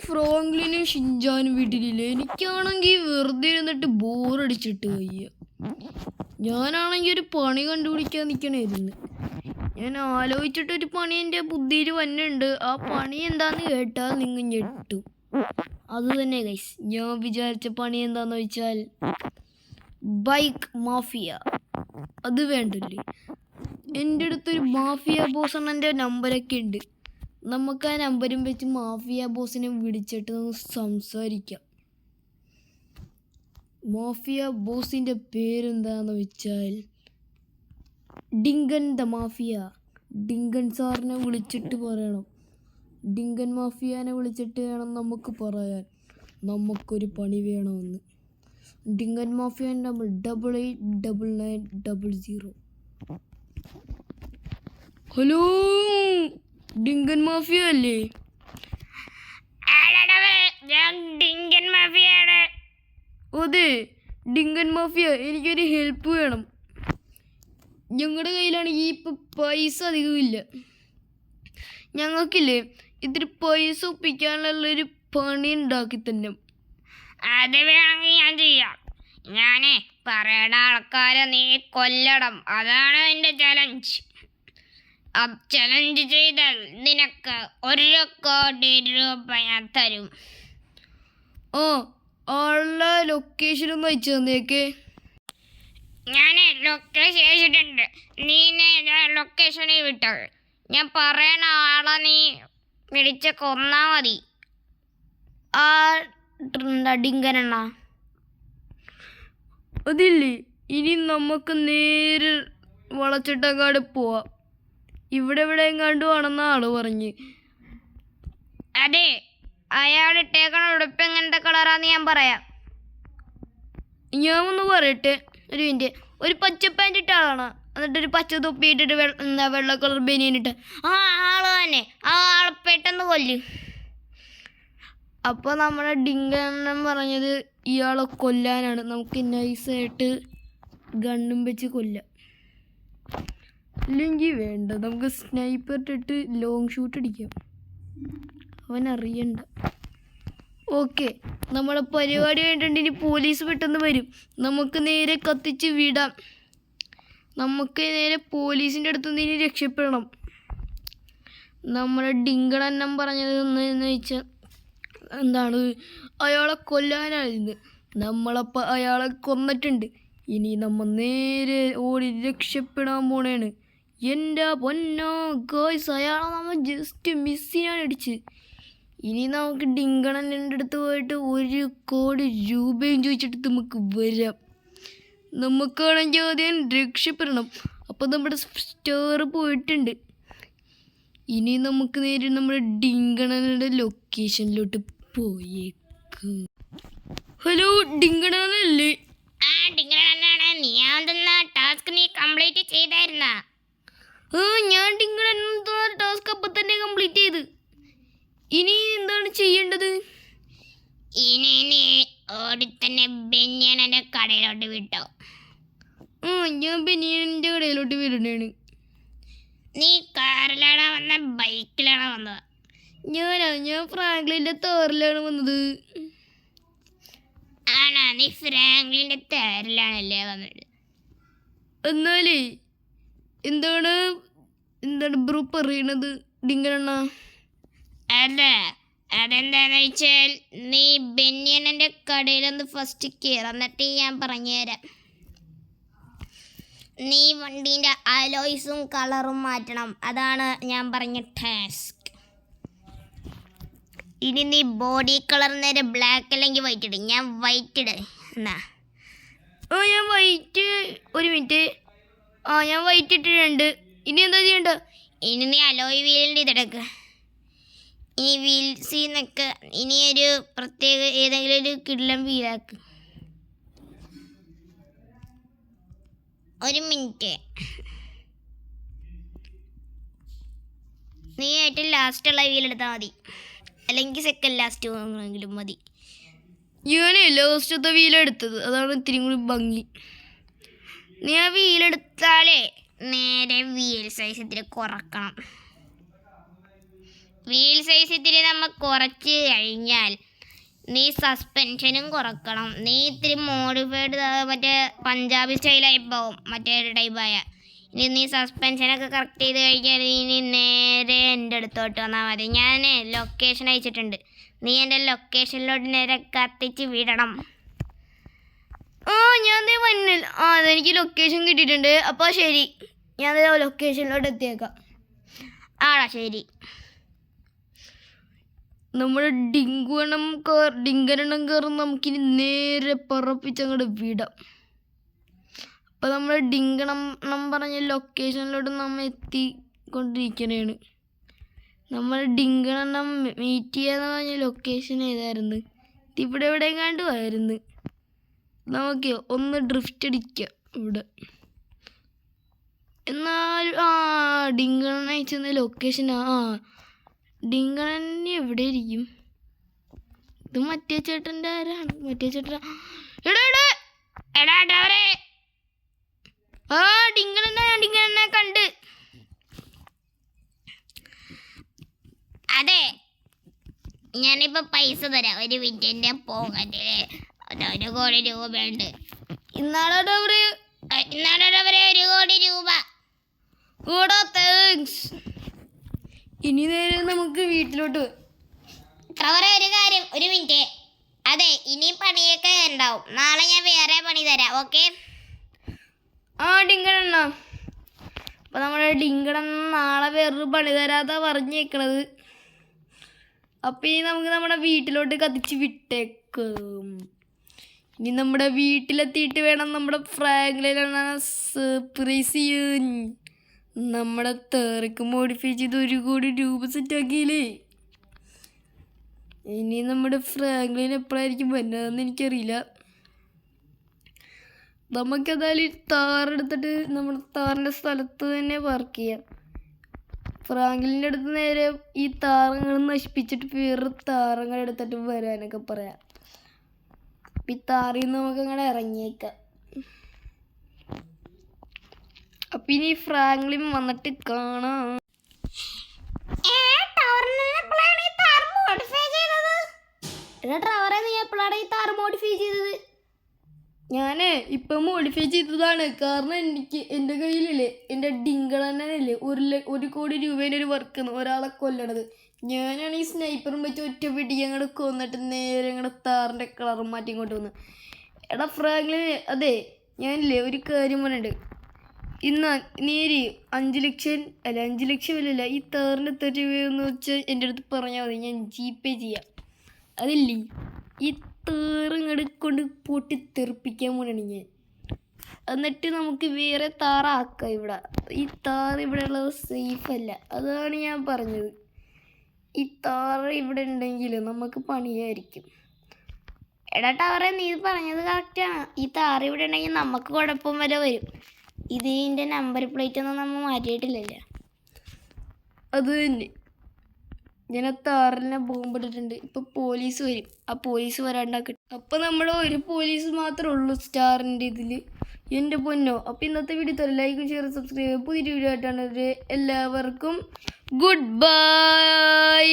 ഫ്രാങ്ക്ലിനും ഷിൻജാനും വീട്ടിലില്ല. എനിക്കാണെങ്കിൽ വെറുതെ ഇരുന്നിട്ട് ബോറടിച്ചിട്ട് വയ്യ. ഞാനാണെങ്കിൽ ഒരു പണി കണ്ടുപിടിക്കാൻ നിൽക്കണമായിരുന്നു. ഞാൻ ആലോചിച്ചിട്ടൊരു പണി എൻ്റെ ബുദ്ധിയിൽ വന്നിട്ടുണ്ട്. ആ പണി എന്താന്ന് കേട്ടാൽ നിങ്ങൾ ഞെട്ടും. അത് തന്നെ ഗൈസ്, ഞാൻ വിചാരിച്ച പണി എന്താന്ന് വെച്ചാൽ ബൈക്ക് മാഫിയ. അത് വേണ്ടല്ലേ? എൻ്റെ അടുത്തൊരു മാഫിയ ബോസ് എണ്ണൻ്റെ നമ്പരൊക്കെ ഉണ്ട്. നമുക്ക് ആ നമ്പരും വെച്ച് മാഫിയ ബോസിനെ വിളിച്ചിട്ട് നമുക്ക് സംസാരിക്കാം. മാഫിയ ബോസിൻ്റെ പേരെന്താന്ന് വെച്ചാൽ ഡിങ്കൻ ദ മാഫിയ. ഡിങ്കൻ സാറിനെ വിളിച്ചിട്ട് പറയണം. ഡിങ്കൻ മാഫിയാനെ വിളിച്ചിട്ട് വേണം നമുക്ക് പറയാൻ നമുക്കൊരു പണി വേണമെന്ന്. Dinkan mafia number 889900. Hello, Dinkan mafia അല്ലേ? അതെ, ഡിങ്കൻ മാഫിയ. എനിക്കൊരു ഹെൽപ്പ് വേണം. ഞങ്ങളുടെ കയ്യിലാണെങ്കിൽ ഇപ്പം പൈസ അധികമില്ല. ഞങ്ങൾക്കില്ലേ ഇത്തിരി പൈസ ഒപ്പിക്കാനുള്ളൊരു പണി ഉണ്ടാക്കി തന്നെ. അത് വേണമെങ്കിൽ ഞാൻ ചെയ്യാം. ഞാനേ പറയണ ആൾക്കാരെ നീ കൊല്ലണം. അതാണ് എൻ്റെ ചലഞ്ച്. ചലഞ്ച് ചെയ്താൽ നിനക്ക് 1 കോടി രൂപ ഞാൻ തരും. ആളുടെ ലൊക്കേഷൻ ഒന്ന് അയച്ചു തന്നേക്ക്. ഞാൻ ലൊക്കേഷൻ അയച്ചിട്ടുണ്ട്. നീ ലൊക്കേഷനിൽ വിട്ടത്. ഞാൻ പറയണ ആളെ നീ വിളിച്ച് കൊന്നാ മതി. ഡിങ്കനെണ്ണ അതില്ലേ? ഇനി നമുക്ക് നേരെ വളച്ചിട്ടങ്ങാട് പോവാം. ഇവിടെ എങ്ങാണ്ട് ആണെന്ന ആള് പറഞ്ഞ്. അതെ, അയാൾ ഇട്ടേക്കണ ഉടുപ്പ് എങ്ങനത്തെ കളറാന്ന് ഞാൻ പറയാം. ഞാൻ ഒന്ന് പറയട്ടെ, ഒരു മിനിറ്റ്. ഒരു പച്ച പാൻറ് ഇട്ട ആളാണ്, എന്നിട്ടൊരു പച്ച തൊപ്പി ഇട്ടിട്ട് വെള്ള കളർ ബനിയനിട്ട് ആള് തന്നെ. ആ ആളെ പെട്ടെന്ന് കൊല്ല്. അപ്പോൾ നമ്മുടെ ഡിങ്കണ്ണൻ പറഞ്ഞത് ഇയാളെ കൊല്ലാനാണ്. നമുക്ക് നൈസായിട്ട് ഗണ്ണും വെച്ച് കൊല്ലാം. ഇല്ലെങ്കിൽ വേണ്ട, നമുക്ക് സ്നൈപ്പർ ഇട്ടിട്ട് ലോങ് ഷൂട്ട് അടിക്കാം. അവൻ അറിയണ്ട. ഓക്കെ, നമ്മുടെ പരിപാടി കഴിഞ്ഞിട്ടുണ്ട്. ഇനി പോലീസ് പെട്ടെന്ന് വരും. നമുക്ക് നേരെ കത്തിച്ച് വിടാം. നമുക്ക് നേരെ പോലീസിൻ്റെ അടുത്തുനിന്ന് ഇനി രക്ഷപ്പെടണം. നമ്മുടെ ഡിങ്കണ്ണൻ പറഞ്ഞത് എന്ന് വെച്ചാൽ എന്താണ്, അയാളെ കൊല്ലാനായിരുന്നു. നമ്മളപ്പോൾ അയാളെ കൊന്നിട്ടുണ്ട്. ഇനി നമ്മൾ നേരെ ഓടി രക്ഷപ്പെടാൻ പോണേണ്. എൻ്റെ പൊന്നോ ഗോയ്സ്, അയാളെ നമ്മൾ ജസ്റ്റ് മിസ് ചെയ്യാൻ അടിച്ച്. ഇനി നമുക്ക് ഡിങ്കണ്ണൻ്റെ അടുത്ത് പോയിട്ട് 1 കോടി രൂപയും ചോദിച്ചിട്ട് നമുക്ക് വരാം. നമുക്കാണെങ്കിൽ ആദ്യം രക്ഷപ്പെടണം. അപ്പോൾ നമ്മുടെ സ്റ്റോർ പോയിട്ടുണ്ട്. ഇനി നമുക്ക് നേരെ നമ്മുടെ ഡിങ്കണ്ണൻ്റെ ലൊക്കേഷനിലോട്ട് പോയേക്ക്. ഹലോ, ഡിങ്കണ്ണനല്ലേ? ഡിങ്കണ്ണനാണ്. നീ തന്ന ടാസ്ക് നീ കംപ്ലീറ്റ് ചെയ്തായിരുന്ന? ഞാൻ ഡിങ്കണ്ണൻ ടാസ്ക് അപ്പം തന്നെ കംപ്ലീറ്റ് ചെയ്ത്. ഇനി എന്താണ് ചെയ്യേണ്ടത്? ഇനി നീ ഓടി തന്നെ ബെന്യാനന്റെ കടയിലോട്ട് വിട്ടോ. ഞാൻ ബെന്യാനന്റെ കടയിലോട്ട് വിടണേണ്. നീ കാറിലാണോ വന്നത്, ബൈക്കിലാണോ വന്നത്? ഞാൻ ഫ്രാങ്ക്ലിൻ്റെ തോറിലാണ് വന്നത്. ആണോ? നീ ഫ്രാങ്ക്ലിൻ്റെ തേരിലാണല്ലേ വന്നത്? എന്നാലേ എന്താണ് ബ്രോ പറയണത് ഡിങ്കണ്ണ? അതെന്താന്ന് വെച്ചാൽ നീ ബെന്യാനന്റെ കടയിലൊന്ന് ഫസ്റ്റ് കയറി, എന്നിട്ട് ഞാൻ പറഞ്ഞുതരാം. നീ വണ്ടീൻ്റെ അലോയ്സും കളറും മാറ്റണം. അതാണ് ഞാൻ പറഞ്ഞ ടാസ്ക്. ഇനി നീ ബോഡി കളർ നേരെ ബ്ലാക്ക് അല്ലെങ്കിൽ വൈറ്റ് ഇട്. ഞാൻ വൈറ്റ് ഇട് എന്നാ. ഞാൻ വൈറ്റ്, ഒരു മിനിറ്റ്. ഞാൻ വൈറ്റ് ഇട്ടിട്ടുണ്ട്. ഇനി എന്താ ചെയ്യണ്ട? ഇനി നീ അലോയ് വീലിൻ്റെ ഇതെടുക്കുക. ഈ വീൽസിന്നൊക്കെ ഇനി ഒരു പ്രത്യേക ഏതെങ്കിലും ഒരു കിടിലം വീലാക്ക്. 1 മിനിറ്റ്. നീ ഏറ്റവും ലാസ്റ്റുള്ള വീലെടുത്താൽ മതി, അല്ലെങ്കിൽ സെക്കൻഡ് ലാസ്റ്റ് എങ്കിലും മതി. ഞാനേ ലാസ്റ്റത്തെ വീലെടുത്തത്, അതാണ് ഇത്തിരി കൂടി ഭംഗി. നീ ആ വീലെടുത്താലേ നേരെ വീൽ സൈസ് ഇത്തിരി കുറക്കണം. വീൽ സൈസ് ഇത്തിരി നമ്മൾ കുറച്ച് കഴിഞ്ഞാൽ നീ സസ്പെൻഷനും കുറക്കണം. നീ ഇത്തിരി മോഡിഫൈഡ് മറ്റേ പഞ്ചാബി സ്റ്റൈലായി പോകും, മറ്റേ ടൈപ്പായ. ഇനി നീ സസ്പെൻഷനൊക്കെ കറക്റ്റ് ചെയ്ത് കഴിഞ്ഞാൽ ഇനി നേരെ എൻ്റെ അടുത്തോട്ട് വന്നാൽ മതി. ഞാൻ ലൊക്കേഷൻ അയച്ചിട്ടുണ്ട്. നീ എൻ്റെ ലൊക്കേഷനിലോട്ട് നേരെ കത്തിച്ച് വിടണം. ഞാൻ മഞ്ഞിൽ അതെനിക്ക് ലൊക്കേഷൻ കിട്ടിയിട്ടുണ്ട്. അപ്പോൾ ശരി, ഞാൻ ലൊക്കേഷനിലോട്ട് എത്തിയേക്കാം. ആടാ ശരി. നമ്മുടെ ഡിങ്കരണം കയറും നമുക്കിനി നേരെ പറപ്പിച്ചങ്ങോട്ട് വിടാം. അപ്പോൾ നമ്മൾ ഡിങ്കണം പറഞ്ഞ ലൊക്കേഷനിലോട്ട് നമ്മൾ എത്തിക്കൊണ്ടിരിക്കണേണ്. നമ്മൾ ഡിങ്കണം മീറ്റ് ചെയ്യാന്ന് പറഞ്ഞ ലൊക്കേഷൻ ഏതായിരുന്നു? ഇവിടെ എവിടെയെങ്ങാണ്ട് ആയിരുന്നു. നമുക്ക് ഒന്ന് ഡ്രിഫ്റ്റ് അടിക്കാം ഇവിടെ. എന്നാൽ ഡിങ്കണൻ അയച്ചെന്ന ലൊക്കേഷൻ ഡിങ്കണൻ എവിടെ ഇരിക്കും? ഇത് മറ്റേ ചേട്ടൻ്റെ ആരാണ്? മറ്റേ ചേട്ടൻ ഡിങ്കണനെ കണ്ട്. അതെ, ഞാനിപ്പോൾ പൈസ തരാം. ഒരു മിനിറ്റ് പോകട്ടെ. 1 കോടി രൂപയുണ്ട്. ഇന്നാളെ ഇന്നാളെ 1 കോടി രൂപ. താങ്ക്സ്. ഇനി നേരെ നമുക്ക് വീട്ടിലോട്ട്. ട്രവറെ ഒരു കാര്യം, ഒരു മിനിറ്റ്. അതെ, ഇനി പണിയൊക്കെ ഉണ്ടാവും. നാളെ ഞാൻ വേറെ പണി തരാം. ഓക്കെ? ഡിങ്കണ. അപ്പം നമ്മുടെ ഡിങ്കണൻ നാളെ വേറൊരു പണി തരാതാ പറഞ്ഞേക്കണത്. അപ്പം ഇനി നമുക്ക് നമ്മുടെ വീട്ടിലോട്ട് കത്തിച്ച് വിട്ടേക്കും. ഇനി നമ്മുടെ വീട്ടിലെത്തിയിട്ട് വേണം നമ്മുടെ ഫ്രാങ്ക്ലിനെ സർപ്രൈസ് ചെയ്യാൻ. നമ്മുടെ തേർക്ക് മോഡിഫൈ ചെയ്ത് 1 കോടി രൂപ സെറ്റാക്കിയില്ലേ. ഇനി നമ്മുടെ ഫ്രാങ്ക്ലിൻ എപ്പോഴായിരിക്കും വരുന്നതെന്ന് എനിക്കറിയില്ല. നമുക്കെന്തായാലും താറെടുത്തിട്ട് നമ്മുടെ താറിൻ്റെ സ്ഥലത്ത് തന്നെ പാർക്ക് ചെയ്യാം. ഫ്രാങ്ക്ലിൻ്റെ അടുത്ത് നേരെ ഈ താറങ്ങൾ നശിപ്പിച്ചിട്ട് വേറെ താറങ്ങൾ എടുത്തിട്ട് വരാനൊക്കെ പറയാം. അപ്പം ഈ താറിൽ നിന്ന് നമുക്ക് അങ്ങനെ ഇറങ്ങിയേക്കാം. അപ്പം ഇനി ഫ്രാങ്ക്ലിൻ വന്നിട്ട് കാണാം. ട്രവറെ, നീ എപ്പോഴാണ് ഈ താറ് മോഡിഫൈ ചെയ്തത്? ഞാൻ ഇപ്പം മോഡിഫൈ ചെയ്തതാണ്. കാരണം എൻ്റെ കയ്യിലില്ലേ, എൻ്റെ ഡിങ്കണനല്ലേ 1 കോടി രൂപേൻ്റെ ഒരു വർക്കെന്ന് ഒരാളെ കൊല്ലണത്. ഞാനാണ് ഈ സ്നൈപ്പറും വെച്ച് ഒറ്റ പിടിക്ക് അങ്ങോട്ട് കൊന്നിട്ട് നേരെ അങ്ങോട്ട് താറിൻ്റെ കളറും മാറ്റി ഇങ്ങോട്ട് വന്നു. എടാ ഫ്രാങ്ക്ലിൻ, അതെ ഞാനില്ലേ ഒരു കാര്യം പറഞ്ഞിട്ട്, നീ 5 ലക്ഷം ഇല്ലല്ല ഈ താറിൻ്റെ 30 രൂപയെന്ന് വെച്ചാൽ എൻ്റെ അടുത്ത് പറഞ്ഞാൽ മതി, ഞാൻ GPay ചെയ്യാം. അതില്ലേ ഈ താറിങ്ങോട്ട് കൊണ്ട് പൊട്ടിത്തെറിപ്പിക്കാൻ പോകണാണ് ഞാൻ. എന്നിട്ട് നമുക്ക് വേറെ താറാക്കാം. ഇവിടെ ഈ താറ് ഇവിടെ ഉള്ളത് സേഫ് അല്ല, അതാണ് ഞാൻ പറഞ്ഞത്. ഈ താറ് ഇവിടെ ഉണ്ടെങ്കിൽ നമുക്ക് പണിയായിരിക്കും. എടാ ടവറെ, നീ പറഞ്ഞത് കറക്റ്റാണ്. ഈ താറ് ഇവിടെ ഉണ്ടെങ്കിൽ നമുക്ക് കുഴപ്പം വരെ വരും. ഇതിൻ്റെ നമ്പർ പ്ലേറ്റ് ഒന്നും നമ്മൾ മാറ്റിയിട്ടില്ലല്ലോ. അത് തന്നെ, ഞാൻ ആ താറിനെ ബോംബിട്ടിട്ടുണ്ട്. ഇപ്പം പോലീസ് വരും, ആ പോലീസ് വരാണ്ടാക്കട്ടെ. അപ്പം നമ്മൾ ഒരു പോലീസ് മാത്രമേ ഉള്ളൂ സ്റ്റാറിൻ്റെ ഇതിൽ. എൻ്റെ പൊന്നോ. അപ്പം ഇന്നത്തെ വീഡിയോ ലൈക്കും ഷെയർ സബ്സ്ക്രൈബ് ചെയ്യുക. പുതിയൊരു വീഡിയോ ആയിട്ടാണ് എല്ലാവർക്കും ഗുഡ് ബൈ.